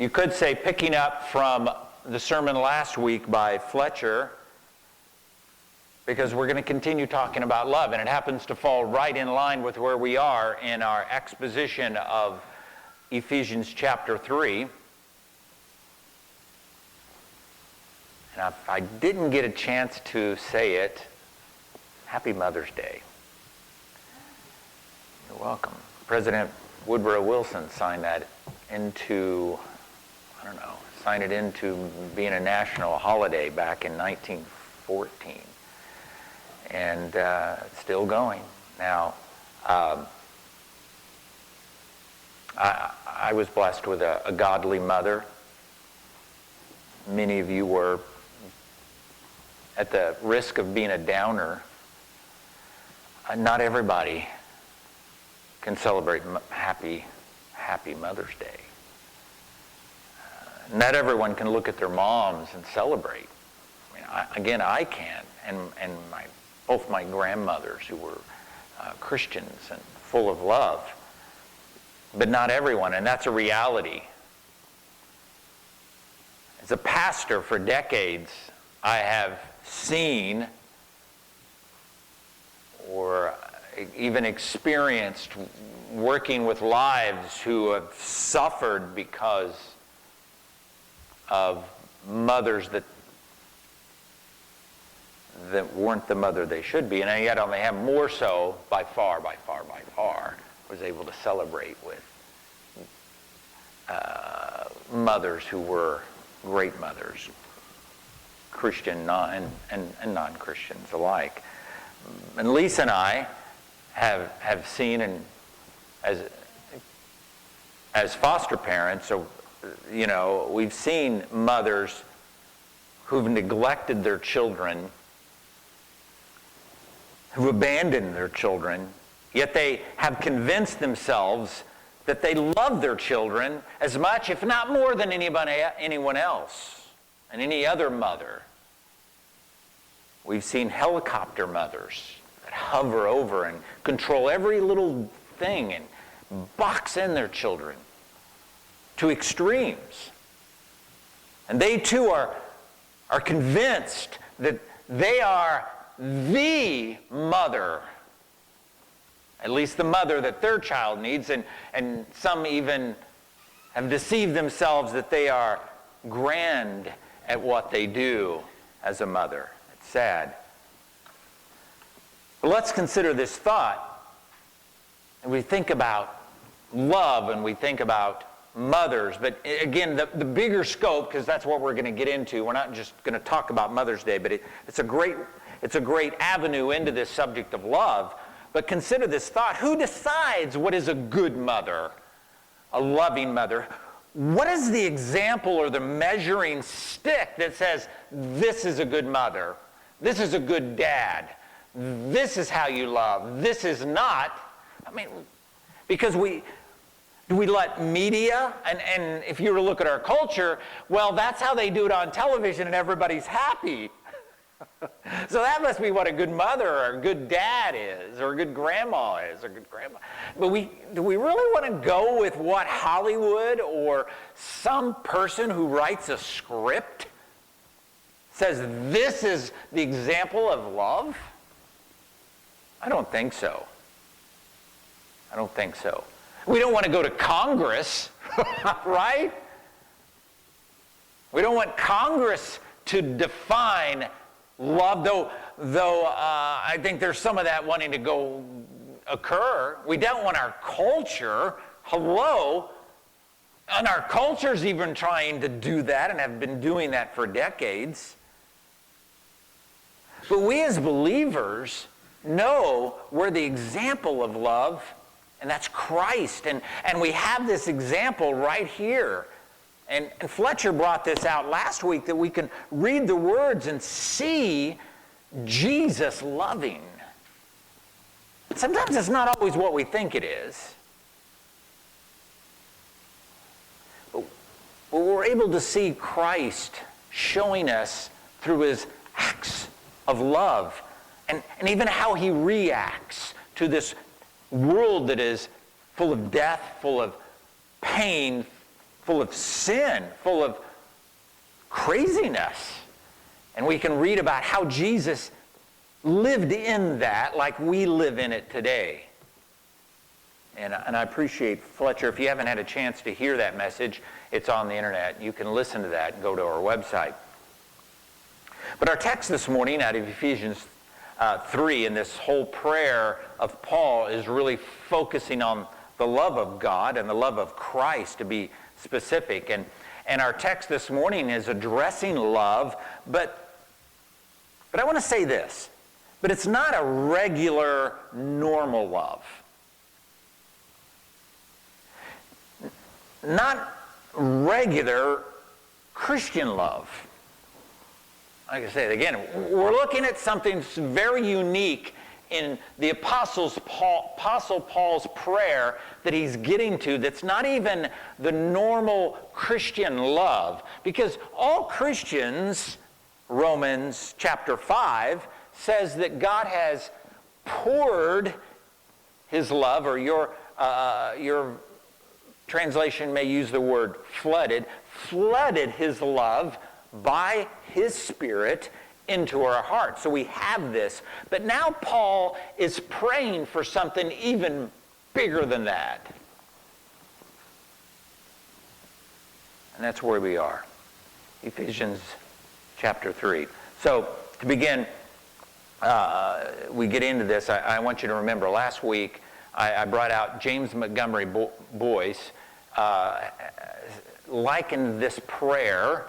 You could say, picking up from the sermon last week by Fletcher, because we're going to continue talking about love, and it happens to fall right in line with where we are in our exposition of Ephesians chapter 3. And if I didn't get a chance to say it, Happy Mother's Day. You're welcome. President Woodrow Wilson signed that into, signed it into being a national holiday back in 1914. And it's still going. Now, I was blessed with a godly mother. Many of you were. At the risk of being a downer, not everybody can celebrate Happy Mother's Day. Not everyone can look at their moms and celebrate. I mean, I can, and both my grandmothers, who were Christians and full of love, but not everyone, and that's a reality. As a pastor for decades, I have seen or even experienced working with lives who have suffered because of mothers that weren't the mother they should be, and yet I have more so by far, was able to celebrate with mothers who were great mothers, Christian and non-Christians alike. And Lisa and I have seen, and as foster parents, so we've seen mothers who've neglected their children, who've abandoned their children, yet they have convinced themselves that they love their children as much, if not more, than anyone else and any other mother. We've seen helicopter mothers that hover over and control every little thing and box in their children to extremes. And they too are convinced that they are the mother, at least the mother that their child needs, and some even have deceived themselves that they are grand at what they do as a mother. It's sad. But let's consider this thought. And we think about love and we think about mothers, but again, the bigger scope, because that's what we're going to get into. We're not just going to talk about Mother's Day, but it's a great avenue into this subject of love. But consider this thought. Who decides what is a good mother, a loving mother? What is the example or the measuring stick that says, this is a good mother, this is a good dad, this is how you love, this is not? I mean, because we let media, and if you were to look at our culture, well, that's how they do it on television and everybody's happy. So that must be what a good mother or a good dad is, or a good grandma is, or a good grandma. But do we really want to go with what Hollywood or some person who writes a script says this is the example of love? I don't think so. I don't think so. We don't want to go to Congress, right? We don't want Congress to define love, though I think there's some of that wanting to go occur. We don't want our culture, and our culture's even trying to do that and have been doing that for decades. But we as believers know we're the example of love, and that's Christ. And we have this example right here. And Fletcher brought this out last week, that we can read the words and see Jesus loving. Sometimes it's not always what we think it is. But we're able to see Christ showing us through his acts of love, and even how he reacts to this world that is full of death, full of pain, full of sin, full of craziness. And we can read about how Jesus lived in that like we live in it today. And I appreciate, Fletcher, if you haven't had a chance to hear that message, it's on the internet. You can listen to that and go to our website. But our text this morning out of Ephesians 3, and this whole prayer of Paul is really focusing on the love of God and the love of Christ, to be specific. And our text this morning is addressing love, but I want to say this, but it's not a regular, normal love. Not regular Christian love. Like I said, again, we're looking at something very unique in the Apostle Paul's prayer that he's getting to, that's not even the normal Christian love. Because all Christians, Romans chapter 5, says that God has poured his love, or your translation may use the word flooded his love by his Spirit into our hearts. So we have this. But now Paul is praying for something even bigger than that. And that's where we are. Ephesians chapter 3. So to begin, we get into this. I want you to remember last week I brought out James Montgomery Boyce, likened this prayer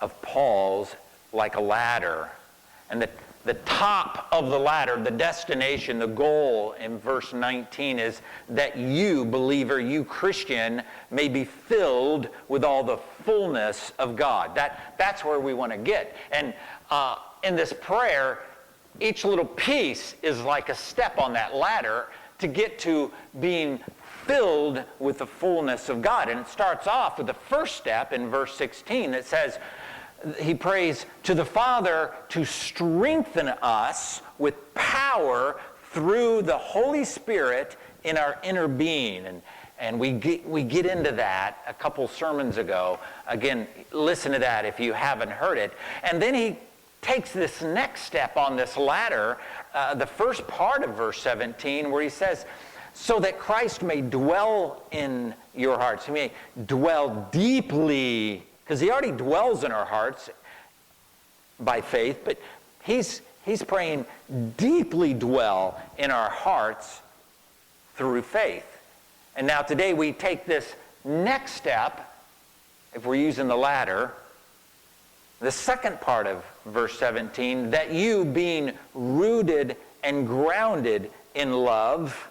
of Paul's like a ladder. And the top of the ladder, the destination, the goal in verse 19 is that you, believer, you Christian, may be filled with all the fullness of God. That's where we want to get. And in this prayer, each little piece is like a step on that ladder to get to being filled with the fullness of God. And it starts off with the first step in verse 16 that says, he prays to the Father to strengthen us with power through the Holy Spirit in our inner being. And we get into that a couple sermons ago. Again, listen to that if you haven't heard it. And then he takes this next step on this ladder, the first part of verse 17, where he says, so that Christ may dwell in your hearts. He may dwell deeply, because he already dwells in our hearts by faith, but he's praying deeply dwell in our hearts through faith. And now today we take this next step, if we're using the ladder, the second part of verse 17, that you being rooted and grounded in love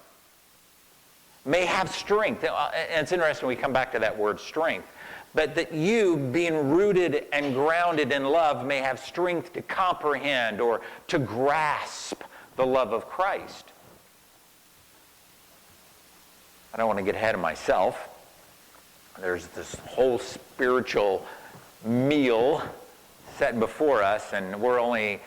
may have strength. And it's interesting we come back to that word strength. But that you, being rooted and grounded in love, may have strength to comprehend or to grasp the love of Christ. I don't want to get ahead of myself. There's this whole spiritual meal set before us, and we're only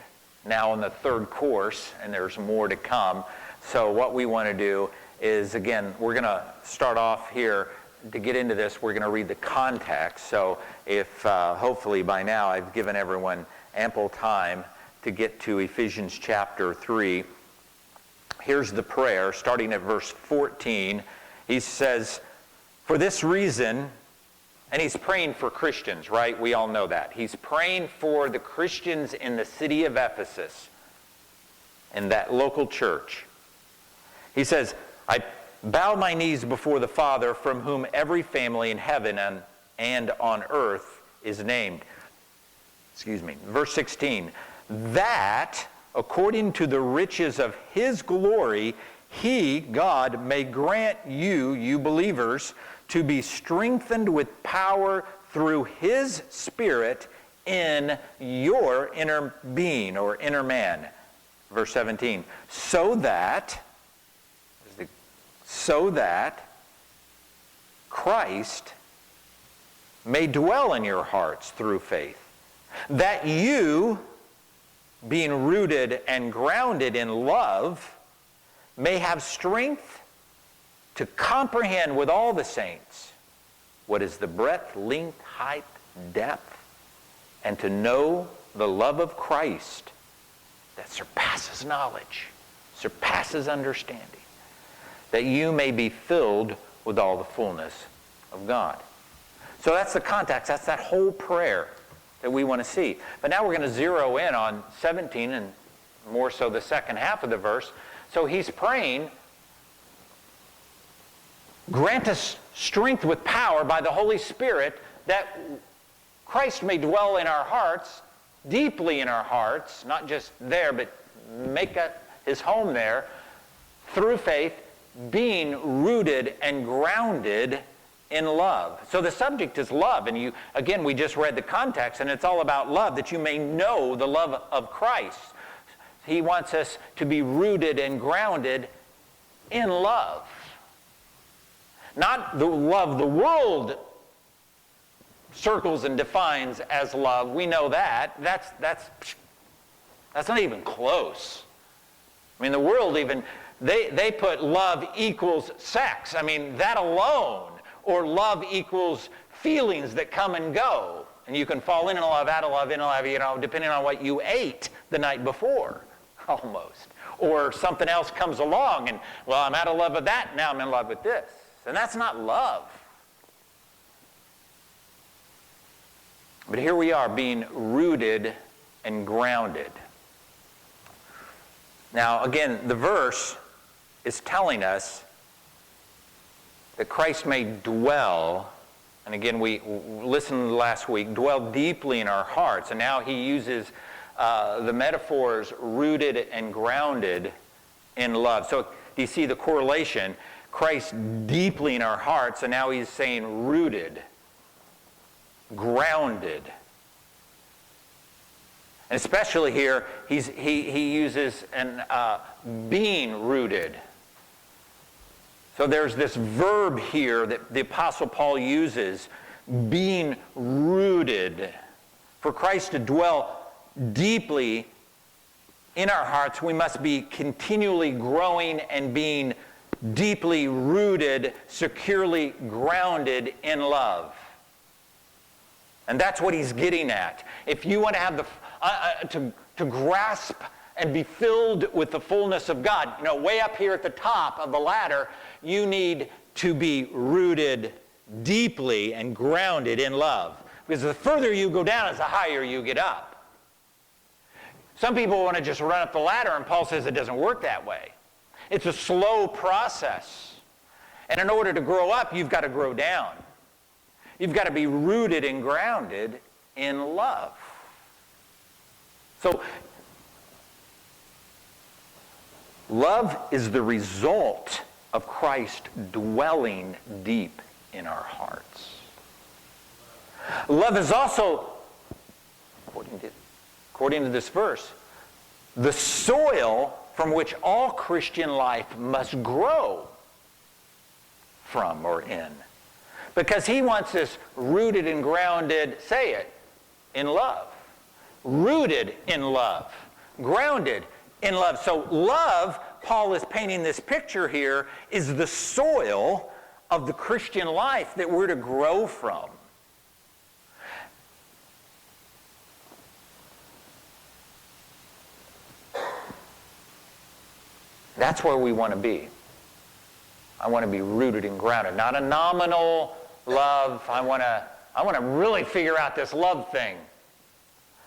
now in the third course, and there's more to come. So what we want to do is, again, we're going to start off here. To get into this, we're going to read the context. So if hopefully by now I've given everyone ample time to get to Ephesians chapter 3. Here's the prayer, starting at verse 14. He says, for this reason, and he's praying for Christians, right? We all know that. He's praying for the Christians in the city of Ephesus, in that local church. He says, I bow my knees before the Father, from whom every family in heaven and on earth is named. Verse 16. That, according to the riches of his glory, he, God, may grant you, you believers, to be strengthened with power through his Spirit in your inner being, or inner man. Verse 17. So that Christ may dwell in your hearts through faith, that you, being rooted and grounded in love, may have strength to comprehend with all the saints what is the breadth, length, height, depth, and to know the love of Christ that surpasses knowledge, surpasses understanding, that you may be filled with all the fullness of God. So that's the context. That's that whole prayer that we want to see. But now we're going to zero in on 17 and more so the second half of the verse. So he's praying, grant us strength with power by the Holy Spirit that Christ may dwell in our hearts, deeply in our hearts, not just there, but make his home there, through faith, being rooted and grounded in love. So the subject is love, and again, we just read the context, and it's all about love, that you may know the love of Christ. He wants us to be rooted and grounded in love. Not the love the world circles and defines as love. We know that. That's not even close. I mean, the world even, they put love equals sex. I mean, that alone. Or love equals feelings that come and go. And you can fall into love, out of love, into love, depending on what you ate the night before, almost. Or something else comes along and, well, I'm out of love with that, now I'm in love with this. And that's not love. But here we are being rooted and grounded. Now, again, the verse is telling us that Christ may dwell, and again, we listened last week, dwell deeply in our hearts. And now he uses the metaphors rooted and grounded in love. So do you see the correlation? Christ deeply in our hearts, and now he's saying rooted, grounded. And especially here, he uses being rooted. So there's this verb here that the Apostle Paul uses, being rooted. For Christ to dwell deeply in our hearts, we must be continually growing and being deeply rooted, securely grounded in love. And that's what he's getting at. If you want to have to grasp and be filled with the fullness of God, way up here at the top of the ladder, you need to be rooted deeply and grounded in love. Because the further you go down, the higher you get up. Some people want to just run up the ladder, and Paul says it doesn't work that way. It's a slow process. And in order to grow up, you've got to grow down. You've got to be rooted and grounded in love. So, love is the result of Christ dwelling deep in our hearts. Love is also, according to this verse, the soil from which all Christian life must grow from or in. Because he wants us rooted and grounded, say it, in love. Rooted in love. Grounded in love. So love, Paul is painting this picture here, is the soil of the Christian life that we're to grow from. That's where we want to be. I want to be rooted and grounded. Not a nominal love. I want to really figure out this love thing.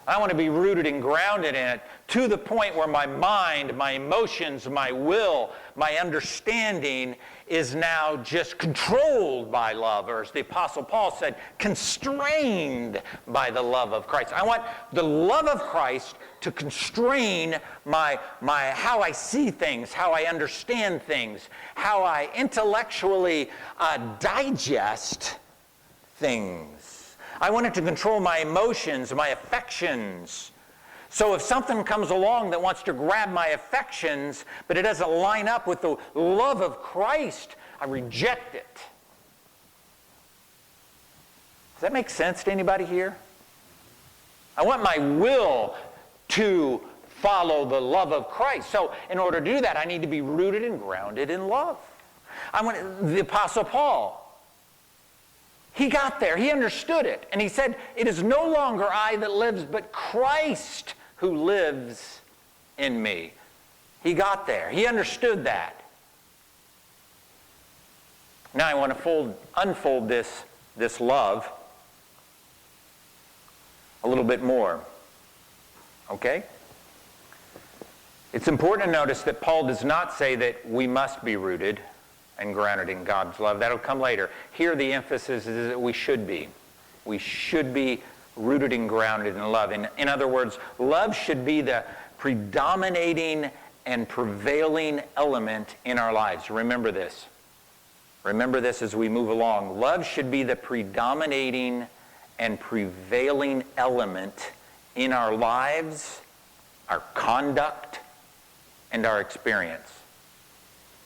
I want to be rooted and grounded in it to the point where my mind, my emotions, my will, my understanding is now just controlled by love, or as the Apostle Paul said, constrained by the love of Christ. I want the love of Christ to constrain my how I see things, how I understand things, how I intellectually digest things. I want it to control my emotions, my affections. So if something comes along that wants to grab my affections, but it doesn't line up with the love of Christ, I reject it. Does that make sense to anybody here? I want my will to follow the love of Christ. So in order to do that, I need to be rooted and grounded in love. The Apostle Paul, He got there. He understood it. And he said, it is no longer I that lives, but Christ who lives in me. He got there. He understood that. Now I want to unfold this love a little bit more. Okay? It's important to notice that Paul does not say that we must be rooted and grounded in God's love. That'll come later. Here the emphasis is that we should be. We should be rooted and grounded in love. In other words, love should be the predominating and prevailing element in our lives. Remember this. Remember this as we move along. Love should be the predominating and prevailing element in our lives, our conduct, and our experience.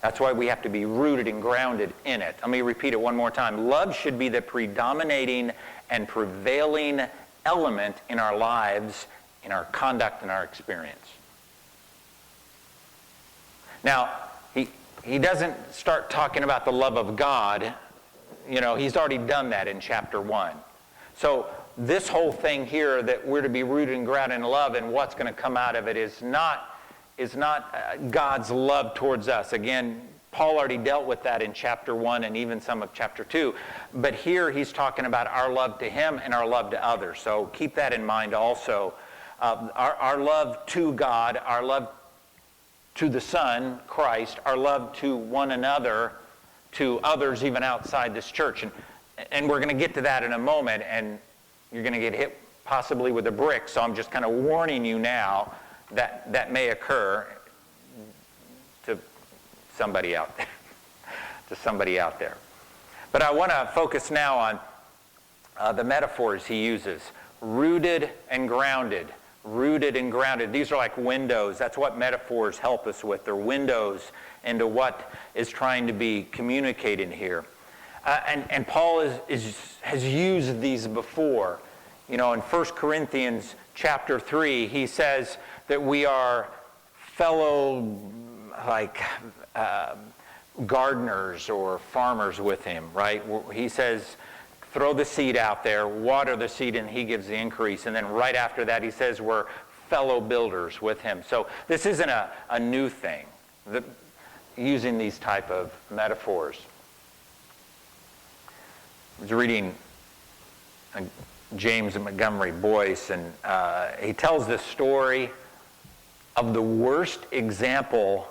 That's why we have to be rooted and grounded in it. Let me repeat it one more time. Love should be the predominating and prevailing element in our lives, in our conduct, and our experience. Now, he doesn't start talking about the love of God. You know, he's already done that in chapter 1. So this whole thing here that we're to be rooted and grounded in love, and what's going to come out of it is not God's love towards us. Again, Paul already dealt with that in chapter 1 and even some of chapter 2. But here he's talking about our love to him and our love to others. So keep that in mind also. Our love to God, our love to the Son, Christ, our love to one another, to others even outside this church. And we're going to get to that in a moment, and you're going to get hit possibly with a brick. So I'm just kind of warning you now that may occur to somebody out there. To somebody out there. But I want to focus now on the metaphors he uses. Rooted and grounded. Rooted and grounded. These are like windows. That's what metaphors help us with. They're windows into what is trying to be communicated here. And Paul has used these before. You know, in 1 Corinthians chapter 3, he says that we are fellow gardeners or farmers with him, right? He says, throw the seed out there, water the seed, and he gives the increase. And then right after that, he says we're fellow builders with him. So this isn't a new thing, using these type of metaphors. I was reading James Montgomery Boyce, and he tells this story of the worst example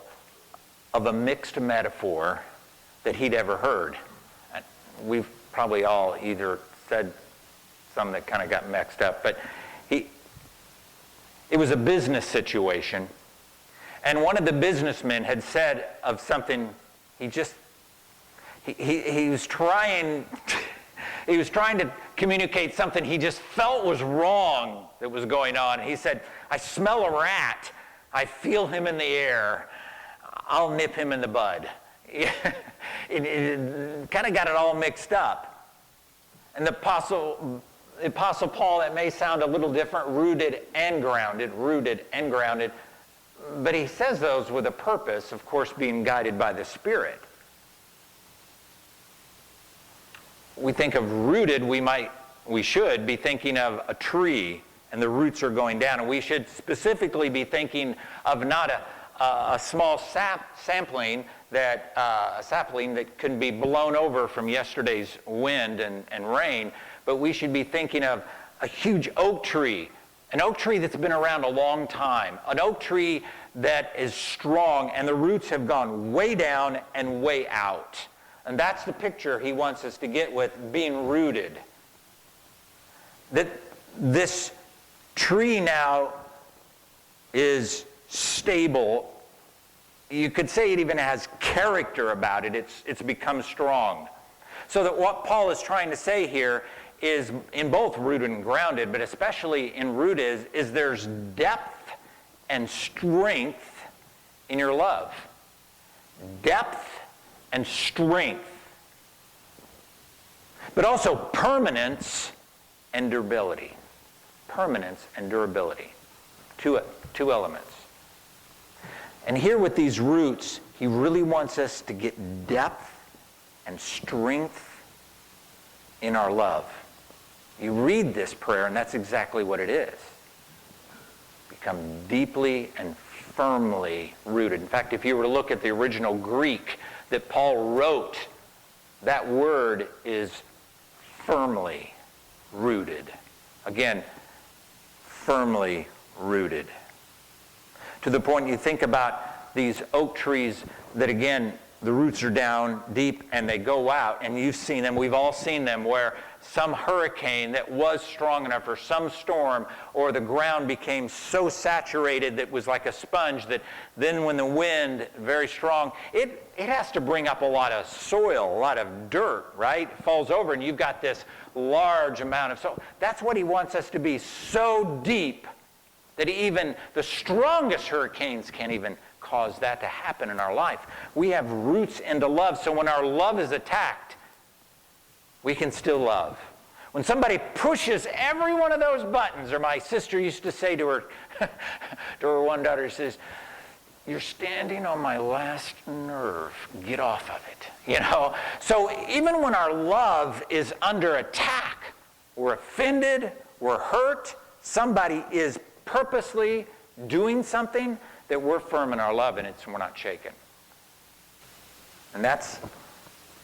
of a mixed metaphor that he'd ever heard. And we've probably all either said some that kind of got mixed up, but it was a business situation, and one of the businessmen had said of something he was trying to communicate something he just felt was wrong that was going on. He said, I smell a rat. I feel him in the air. I'll nip him in the bud. It kind of got it all mixed up. And the Apostle Paul, that may sound a little different, rooted and grounded, but he says those with a purpose, of course, being guided by the Spirit. We think of rooted, we should be thinking of a tree and the roots are going down, and we should specifically be thinking of not a small sapling that can be blown over from yesterday's wind and rain, but we should be thinking of a huge oak tree, an oak tree that's been around a long time, an oak tree that is strong, and the roots have gone way down and way out. And that's the picture he wants us to get with being rooted. That this tree now is stable. You could say it even has character about it. It's become strong. So that what Paul is trying to say here is, in both rooted and grounded, but especially in root, is there's depth and strength in your love. Depth and strength. But also permanence and durability. Permanence and durability. Two elements. And here with these roots, he really wants us to get depth and strength in our love. You read this prayer, and that's exactly what it is. Become deeply and firmly rooted. In fact, if you were to look at the original Greek that Paul wrote, that word is firmly rooted. Again, firmly rooted. To the point you think about these oak trees that, again, the roots are down deep and they go out, and you've seen them, we've all seen them, where some hurricane that was strong enough, or some storm, or the ground became so saturated that it was like a sponge, that then when the wind, very strong, it has to bring up a lot of soil, a lot of dirt, right? It falls over and you've got this large amount of soil. That's what he wants us to be, so deep that even the strongest hurricanes can't even cause that to happen in our life. We have roots into love, so when our love is attacked, we can still love. When somebody pushes every one of those buttons, or my sister used to say to her, to her one daughter, she says, "You're standing on my last nerve. Get off of it." You know? So even when our love is under attack, we're offended, we're hurt, somebody is purposely doing something, that we're firm in our love, and we're not shaken. And that's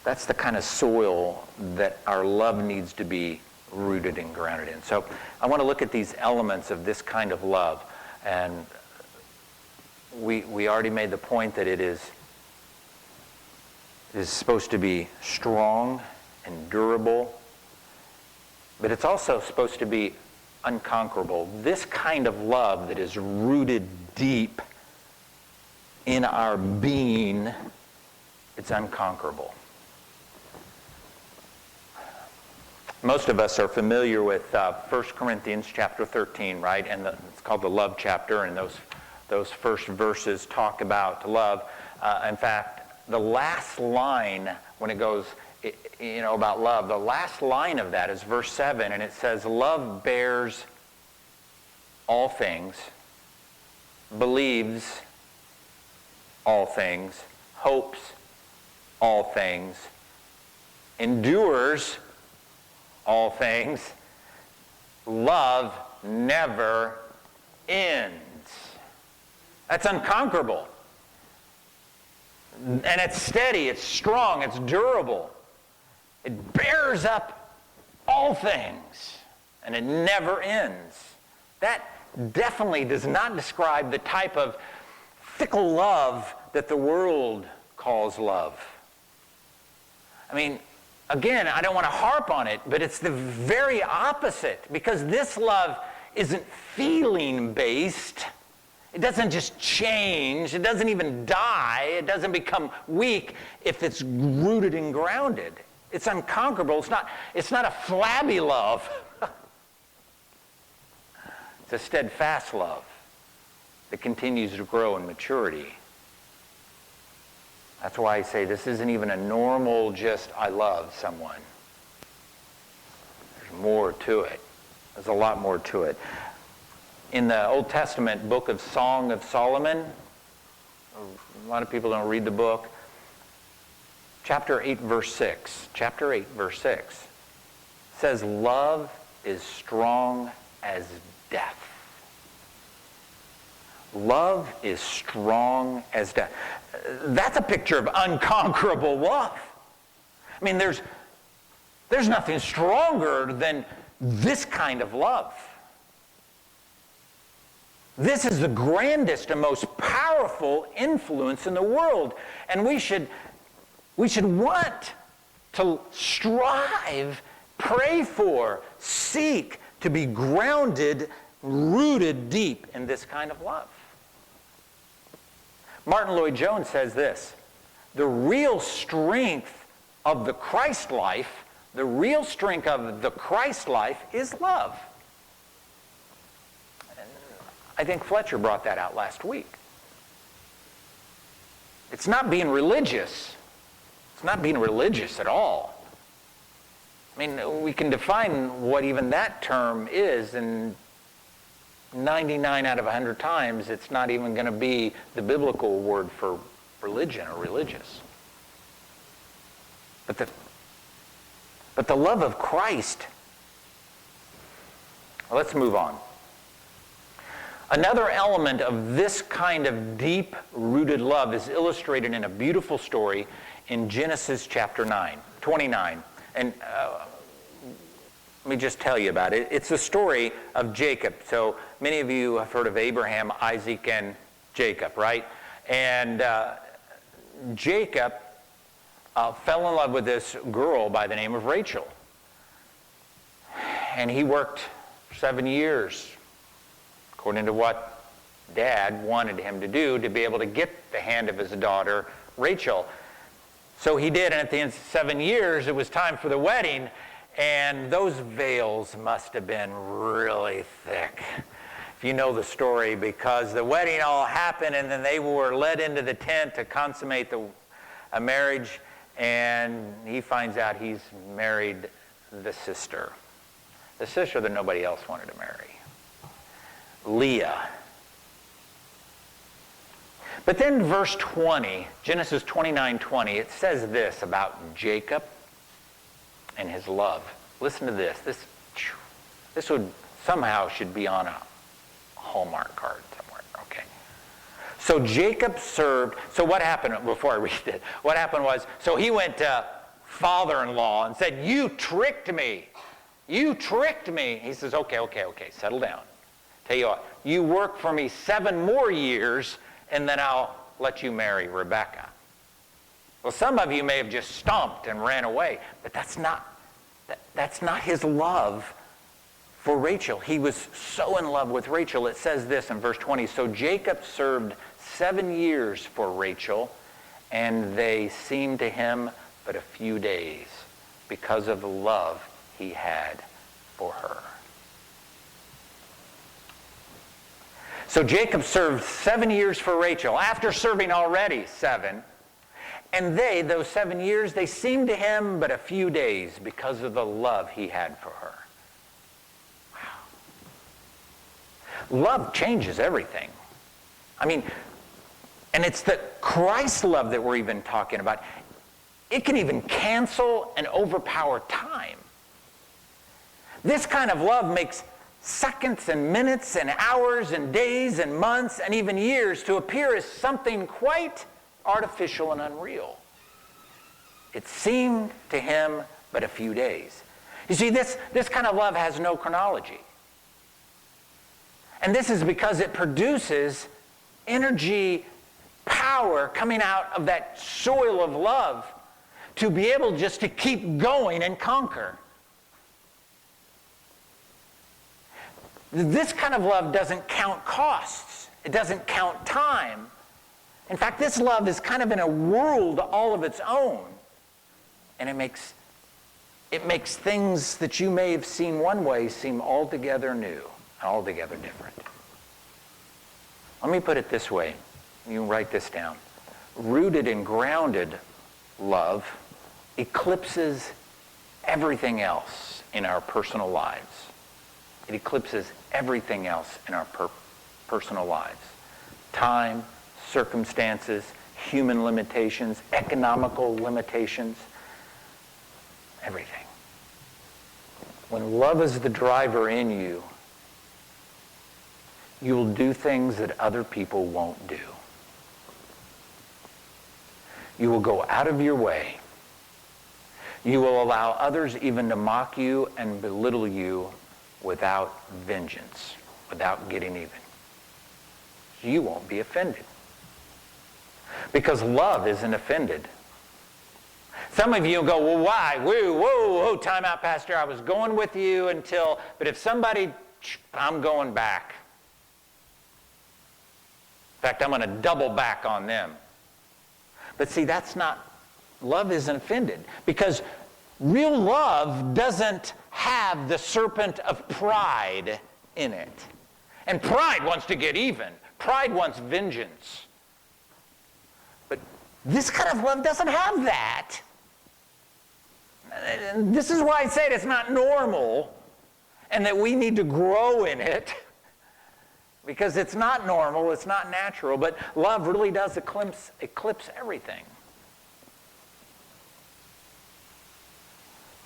the kind of soil that our love needs to be rooted and grounded in. So I want to look at these elements of this kind of love. And we already made the point that it is supposed to be strong and durable, but it's also supposed to be unconquerable. This kind of love that is rooted deep in our being, it's unconquerable. Most of us are familiar with 1 Corinthians chapter 13, right? And it's called the love chapter, and those first verses talk about love. In fact, the last line, when it goes, about love, the last line of that is verse 7, and it says, "Love bears all things, believes all things, hopes all things, endures all things. Love never ends." That's unconquerable. And it's steady, it's strong, it's durable. It bears up all things, and it never ends. That definitely does not describe the type of fickle love that the world calls love. I mean, again, I don't want to harp on it, but it's the very opposite, because this love isn't feeling-based. It doesn't just change. It doesn't even die. It doesn't become weak if it's rooted and grounded. It's unconquerable. It's not a flabby love. It's a steadfast love that continues to grow in maturity. That's why I say this isn't even a normal just, I love someone. There's more to it. There's a lot more to it. In the Old Testament book of Song of Solomon, a lot of people don't read the book, chapter 8, verse 6. Chapter 8, verse 6 says, "Love is strong as death." Love is strong as death. That's a picture of unconquerable love. I mean, there's nothing stronger than this kind of love. This is the grandest and most powerful influence in the world. And we should want to strive, pray for, seek to be grounded, rooted deep in this kind of love. Martin Lloyd-Jones says this: the real strength of the Christ life, the real strength of the Christ life is love. And I think Fletcher brought that out last week. It's not being religious. It's not being religious at all. I mean, we can define what even that term is, and 99 out of 100 times, it's not even going to be the biblical word for religion or religious. But But the love of Christ. Well, let's move on. Another element of this kind of deep-rooted love is illustrated in a beautiful story in Genesis chapter 29. And let me just tell you about it. It's the story of Jacob. So many of you have heard of Abraham, Isaac, and Jacob, right? And Jacob fell in love with this girl by the name of Rachel. And he worked 7 years, according to what Dad wanted him to do, to be able to get the hand of his daughter, Rachel. So he did, and at the end of 7 years, it was time for the wedding, and those veils must have been really thick, if you know the story, because the wedding all happened, and then they were led into the tent to consummate a marriage, and he finds out he's married the sister that nobody else wanted to marry, Leah. But then verse 20, Genesis 29:20, it says this about Jacob and his love. Listen to this. This would somehow should be on a Hallmark card somewhere. Okay. So Jacob served. So what happened before I read it? What happened was, so he went to father-in-law and said, "You tricked me. You tricked me." He says, okay, settle down. Tell you what, you work for me 7 more years, and then I'll let you marry Rebekah. Well, some of you may have just stomped and ran away, but that's not his love for Rachel. He was so in love with Rachel. It says this in verse 20, so Jacob served 7 years for Rachel, and they seemed to him but a few days because of the love he had for her. So Jacob served 7 years for Rachel, after serving already 7. And those 7 years, they seemed to him but a few days because of the love he had for her. Wow. Love changes everything. I mean, and it's the Christ love that we're even talking about. It can even cancel and overpower time. This kind of love makes seconds and minutes and hours and days and months and even years to appear as something quite artificial and unreal. It seemed to him but a few days. You see, this kind of love has no chronology. And this is because it produces energy, power coming out of that soil of love to be able just to keep going and conquer. This kind of love doesn't count costs. It doesn't count time. In fact, this love is kind of in a world all of its own. And it makes things that you may have seen one way seem altogether new, altogether different. Let me put it this way. You can write this down. Rooted and grounded love eclipses everything else in our personal lives. It eclipses everything else in our personal lives. Time, circumstances, human limitations, economical limitations, everything. When love is the driver in you, you will do things that other people won't do. You will go out of your way. You will allow others even to mock you and belittle you without vengeance, without getting even. You won't be offended. Because love isn't offended. Some of you will go, well, why? Whoa, time out, Pastor. I was going with you until, but if somebody, I'm going back. In fact, I'm going to double back on them. But see, love isn't offended. Because real love doesn't have the serpent of pride in it. And pride wants to get even. Pride wants vengeance. But this kind of love doesn't have that. And this is why I say it's not normal and that we need to grow in it. Because it's not normal, it's not natural, but love really does eclipse everything.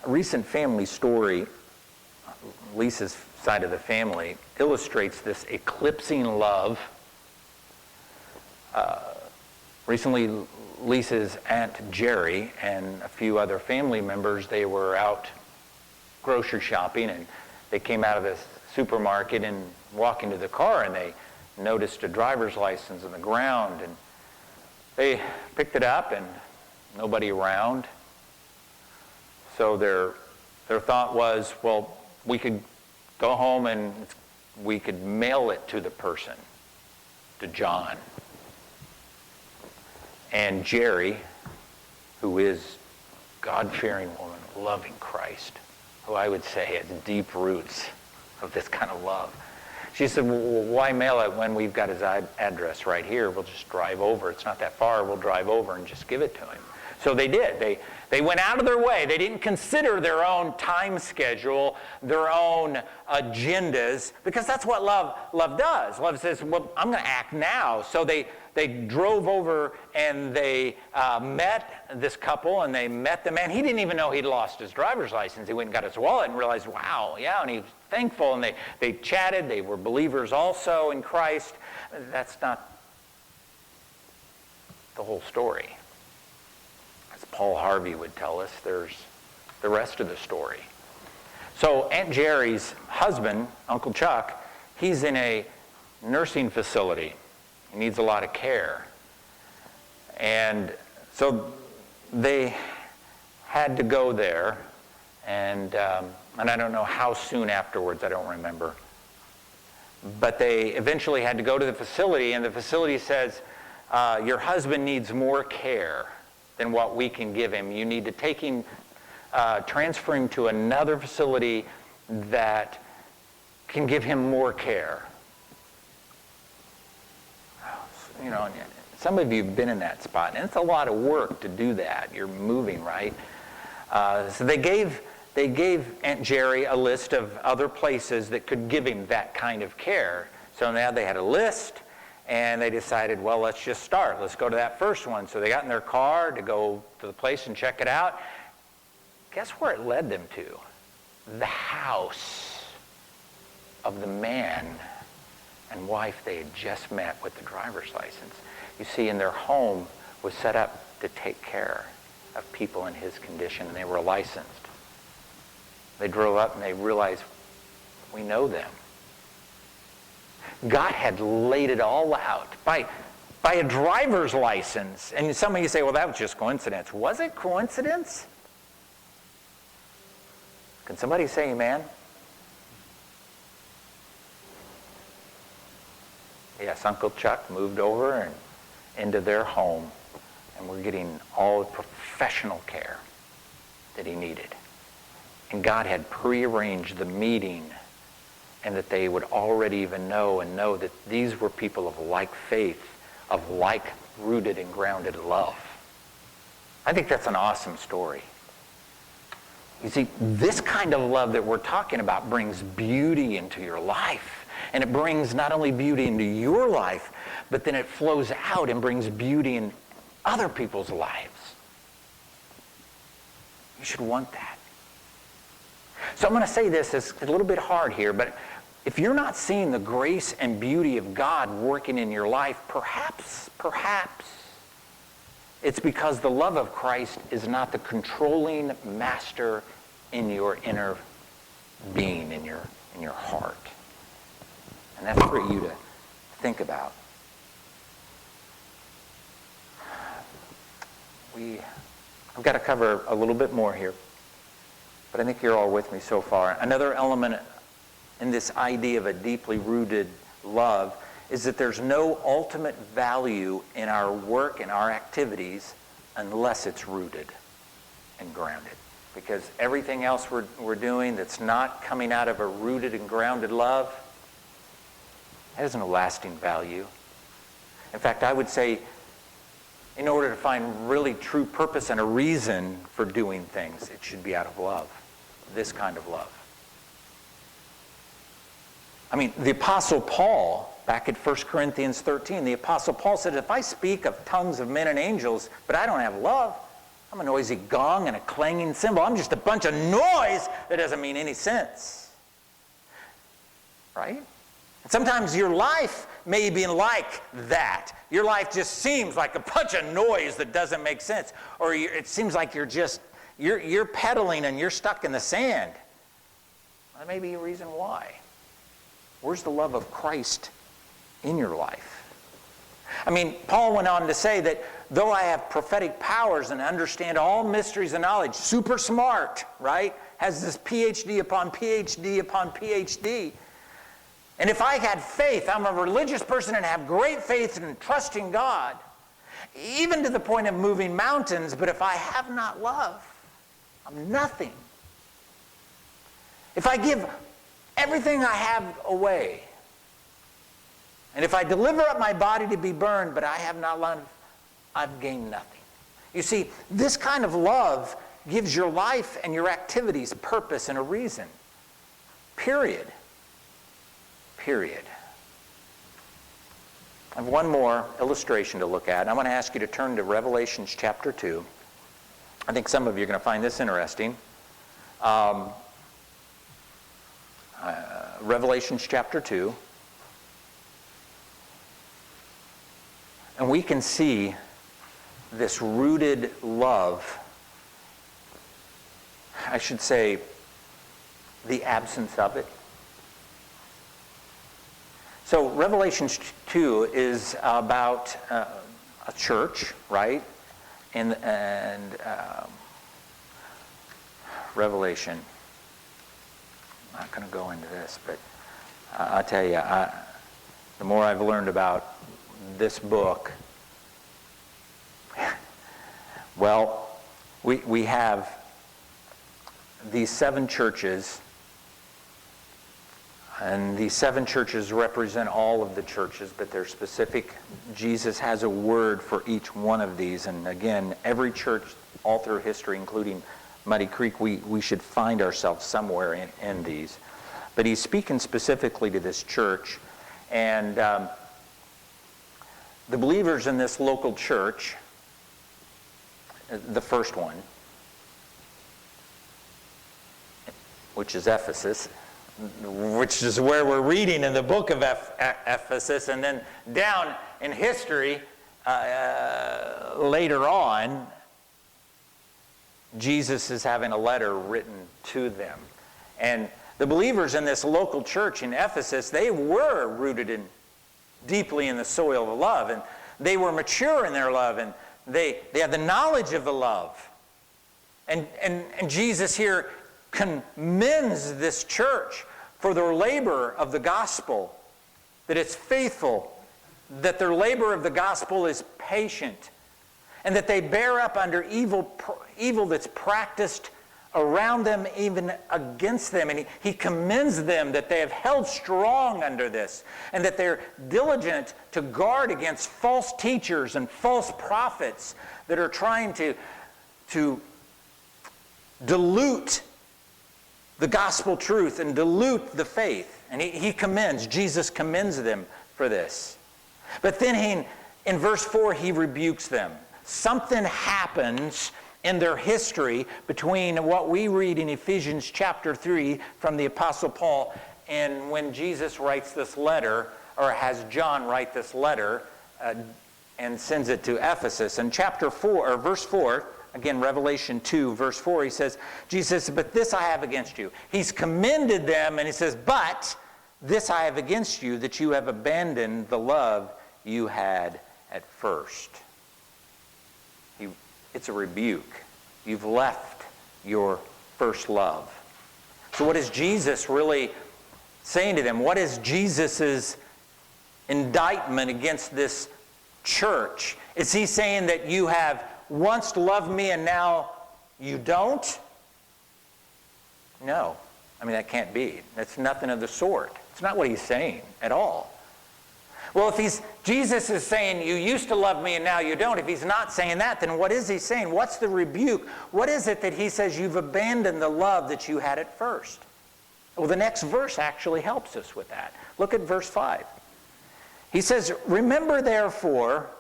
A recent family story, Lisa's side of the family, illustrates this eclipsing love. Recently, Lisa's Aunt Jerry and a few other family members, they were out grocery shopping, and they came out of the supermarket and walking to the car, and they noticed a driver's license on the ground, and they picked it up, and nobody around. So their thought was, well, we could go home and we could mail it to the person, to John. And Jerry, who is God-fearing woman, loving Christ, who I would say has deep roots of this kind of love. She said, well, why mail it when we've got his address right here? We'll just drive over. It's not that far. We'll drive over and just give it to him. So they did. They went out of their way. They didn't consider their own time schedule, their own agendas, because that's what love does. Love says, well, I'm going to act now. So they drove over and they met this couple, and they met the man. He didn't even know he'd lost his driver's license. He went and got his wallet and realized, wow, yeah, and he was thankful. And they chatted. They were believers also in Christ. That's not the whole story. As Paul Harvey would tell us, there's the rest of the story. So Aunt Jerry's husband, Uncle Chuck, he's in a nursing facility. He needs a lot of care. And so they had to go there, and I don't know how soon afterwards, I don't remember. But they eventually had to go to the facility, and the facility says, your husband needs more care than what we can give him. You need to take him, transfer him to another facility that can give him more care. You know, some of you have been in that spot, and it's a lot of work to do that. You're moving, right? So they gave Aunt Jerry a list of other places that could give him that kind of care. So now they had a list, and they decided, well, let's just start. Let's go to that first one. So they got in their car to go to the place and check it out. Guess where it led them to? The house of the man and wife they had just met with the driver's license. You see, in their home was set up to take care of people in his condition, and they were licensed. They drove up and they realized, we know them. God had laid it all out by a driver's license. And some of you say, well, that was just coincidence. Was it coincidence? Can somebody say amen? Yes, Uncle Chuck moved over and into their home, and we're getting all the professional care that he needed. And God had prearranged the meeting, and that they would already even know that these were people of like faith, of like rooted and grounded love. I think that's an awesome story. You see, this kind of love that we're talking about brings beauty into your life. And it brings not only beauty into your life, but then it flows out and brings beauty in other people's lives. You should want that. So I'm going to say this, it's a little bit hard here, but if you're not seeing the grace and beauty of God working in your life, perhaps it's because the love of Christ is not the controlling master in your inner being, in your heart. And that's for you to think about. I've got to cover a little bit more here, but I think you're all with me so far. Another element in this idea of a deeply rooted love is that there's no ultimate value in our work and our activities unless it's rooted and grounded. Because everything else we're doing that's not coming out of a rooted and grounded love has no lasting value. In fact, I would say in order to find really true purpose and a reason for doing things, it should be out of love, this kind of love. I mean, the Apostle Paul, back at 1 Corinthians 13, the Apostle Paul said, if I speak of tongues of men and angels, but I don't have love, I'm a noisy gong and a clanging cymbal. I'm just a bunch of noise that doesn't mean any sense. Right? And sometimes your life may be like that. Your life just seems like a bunch of noise that doesn't make sense. Or it seems like you're pedaling and you're stuck in the sand. That may be a reason why. Where's the love of Christ in your life? I mean, Paul went on to say that though I have prophetic powers and understand all mysteries and knowledge, super smart, right? Has this PhD upon PhD upon PhD. And if I had faith, I'm a religious person and have great faith and trust in God, even to the point of moving mountains, but if I have not love, I'm nothing. If I give everything I have away, and if I deliver up my body to be burned, but I have not love, I've gained nothing. You see, this kind of love gives your life and your activities purpose and a reason. Period. Period. I have one more illustration to look at. And I want to ask you to turn to Revelation chapter 2. I think some of you are going to find this interesting. Revelation chapter 2. And we can see this rooted love, I should say, the absence of it. So Revelation 2 is about a church, right? And Revelation, I'm not going to go into this, but I'll tell you, the more I've learned about this book, well, we have these 7 churches, and these 7 churches represent all of the churches, but they're specific. Jesus has a word for each one of these, and again, every church all through history, including Muddy Creek, we should find ourselves somewhere in these. But he's speaking specifically to this church, and the believers in this local church, the first one, which is Ephesus, which is where we're reading in the book of Ephesus, and then down in history later on, Jesus is having a letter written to them. And the believers in this local church in Ephesus, they were rooted deeply in the soil of love, and they were mature in their love, and they had the knowledge of the love. And Jesus here commends this church for their labor of the gospel, that it's faithful, that their labor of the gospel is patient, and that they bear up under evil that's practiced around them, even against them. And he commends them that they have held strong under this, and that they're diligent to guard against false teachers and false prophets that are trying to dilute the gospel truth and dilute the faith. And Jesus commends them for this. But then in verse 4, he rebukes them. Something happens in their history between what we read in Ephesians chapter 3 from the Apostle Paul and when Jesus writes this letter, or has John write this letter and sends it to Ephesus. In chapter 4, or verse 4, again, Revelation 2, verse 4, he says, Jesus says, but this I have against you. He's commended them, and he says, but this I have against you, that you have abandoned the love you had at first. It's a rebuke. You've left your first love. So what is Jesus really saying to them? What is Jesus' indictment against this church? Is he saying that you have once loved me and now you don't? No. I mean, that can't be. That's nothing of the sort. It's not what he's saying at all. Well, if Jesus is saying you used to love me and now you don't, if he's not saying that, then what is he saying? What's the rebuke? What is it that he says you've abandoned the love that you had at first? Well, the next verse actually helps us with that. Look at verse 5. He says, remember therefore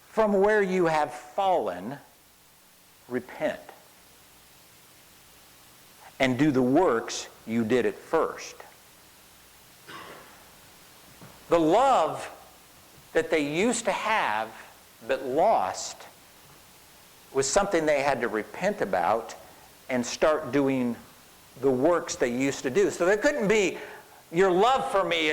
from where you have fallen, repent and do the works you did at first. The love that they used to have but lost was something they had to repent about and start doing the works they used to do. So there couldn't be, your love for me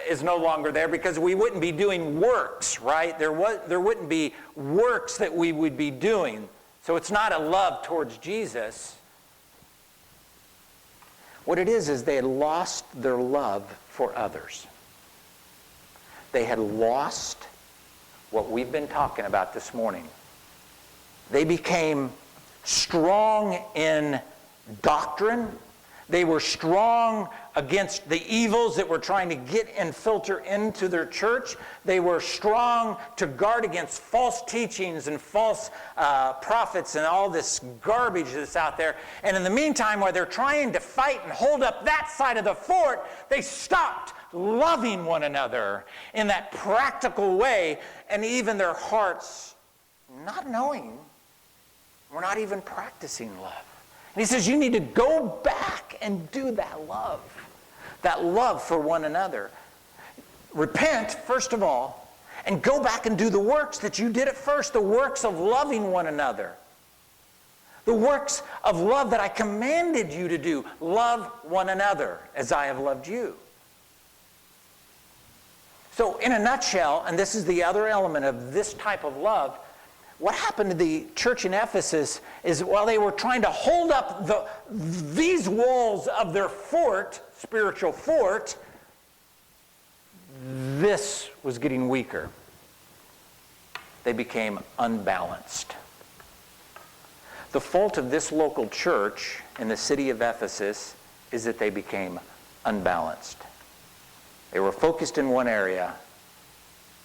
is no longer there, because we wouldn't be doing works, right? There wouldn't be works that we would be doing. So it's not a love towards Jesus. What it is they had lost their love for others. They had lost what we've been talking about this morning. They became strong in doctrine. They were strong against the evils that were trying to get and filter into their church. They were strong to guard against false teachings and false prophets and all this garbage that's out there. And in the meantime, while they're trying to fight and hold up that side of the fort, they stopped loving one another in that practical way, and even their hearts not knowing, we're not even practicing love. And he says you need to go back and do that love for one another. Repent, first of all, and go back and do the works that you did at first, the works of loving one another. The works of love that I commanded you to do. Love one another as I have loved you. So in a nutshell, and this is the other element of this type of love, what happened to the church in Ephesus is while they were trying to hold up these walls of their fort, spiritual fort, this was getting weaker. They became unbalanced. The fault of this local church in the city of Ephesus is that they became unbalanced. They were focused in one area,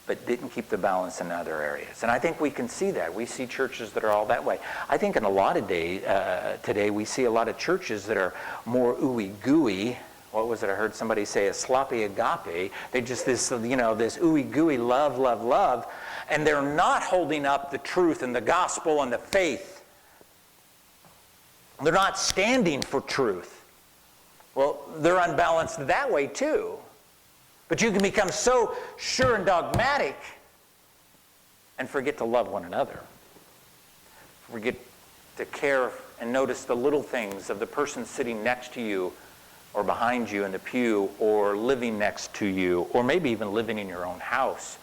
but didn't keep the balance in other areas. And I think we can see that. We see churches that are all that way. I think in a lot of today we see a lot of churches that are more ooey gooey. What was it I heard somebody say? A sloppy agape. They just this ooey gooey love, love, love, and they're not holding up the truth and the gospel and the faith. They're not standing for truth. Well, they're unbalanced that way too. But you can become so sure and dogmatic and forget to love one another. Forget to care and notice the little things of the person sitting next to you or behind you in the pew or living next to you or maybe even living in your own house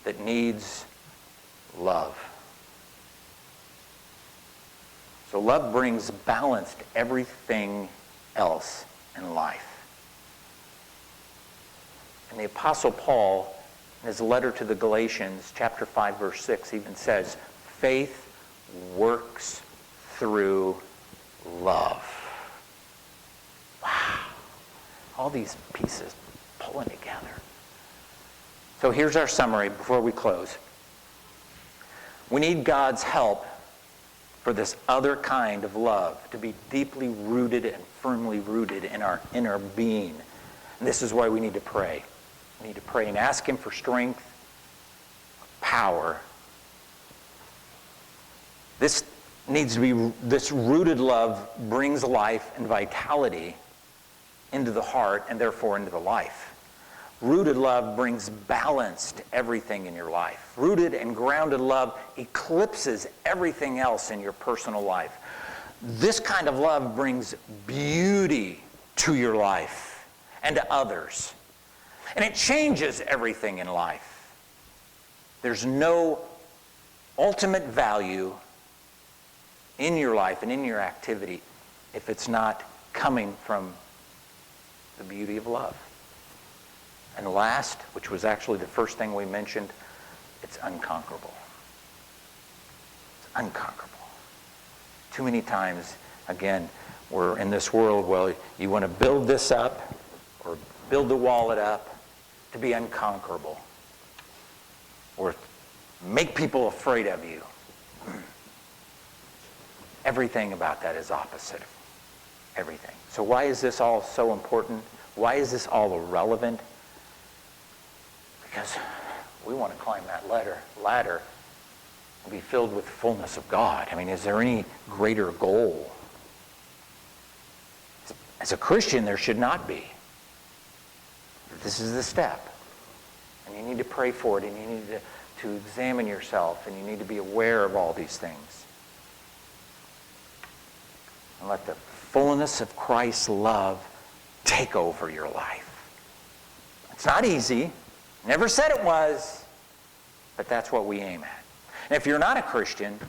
that needs love. So love brings balance to everything else in life. And the Apostle Paul, in his letter to the Galatians, chapter 5, verse 6, even says, faith works through love. Wow. All these pieces pulling together. So here's our summary before we close. We need God's help for this other kind of love to be deeply rooted and firmly rooted in our inner being. And this is why we need to pray. We need to pray and ask Him for strength, power. This rooted love brings life and vitality into the heart and therefore into the life. Rooted love brings balance to everything in your life. Rooted and grounded love eclipses everything else in your personal life. This kind of love brings beauty to your life and to others. And it changes everything in life. There's no ultimate value in your life and in your activity if it's not coming from the beauty of love. And last, which was actually the first thing we mentioned, it's unconquerable. It's unconquerable. Too many times, again, we're in this world where you want to build this up or build the wallet up to be unconquerable or make people afraid of you. Everything about that is opposite. Everything. So why is this all so important? Why is this all relevant? Because we want to climb that ladder Be filled with the fullness of God. I mean, is there any greater goal? As a Christian, there should not be. This is the step. And you need to pray for it, and you need to examine yourself, and you need to be aware of all these things. And let the fullness of Christ's love take over your life. It's not easy. Never said it was, but that's what we aim at. And if you're not a Christian,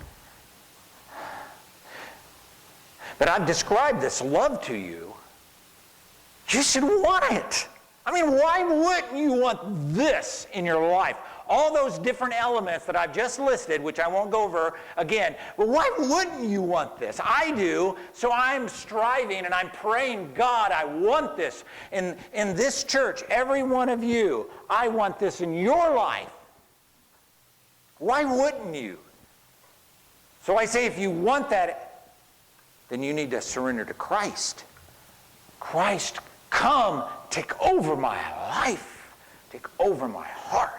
but I've described this love to you, you should want it. I mean, why wouldn't you want this in your life? All those different elements that I've just listed, which I won't go over again, but why wouldn't you want this? I do, so I'm striving and I'm praying, God, I want this. In this church, every one of you, I want this in your life. Why wouldn't you? So I say if you want that, then you need to surrender to Christ. Christ, come, take over my life. Take over my heart.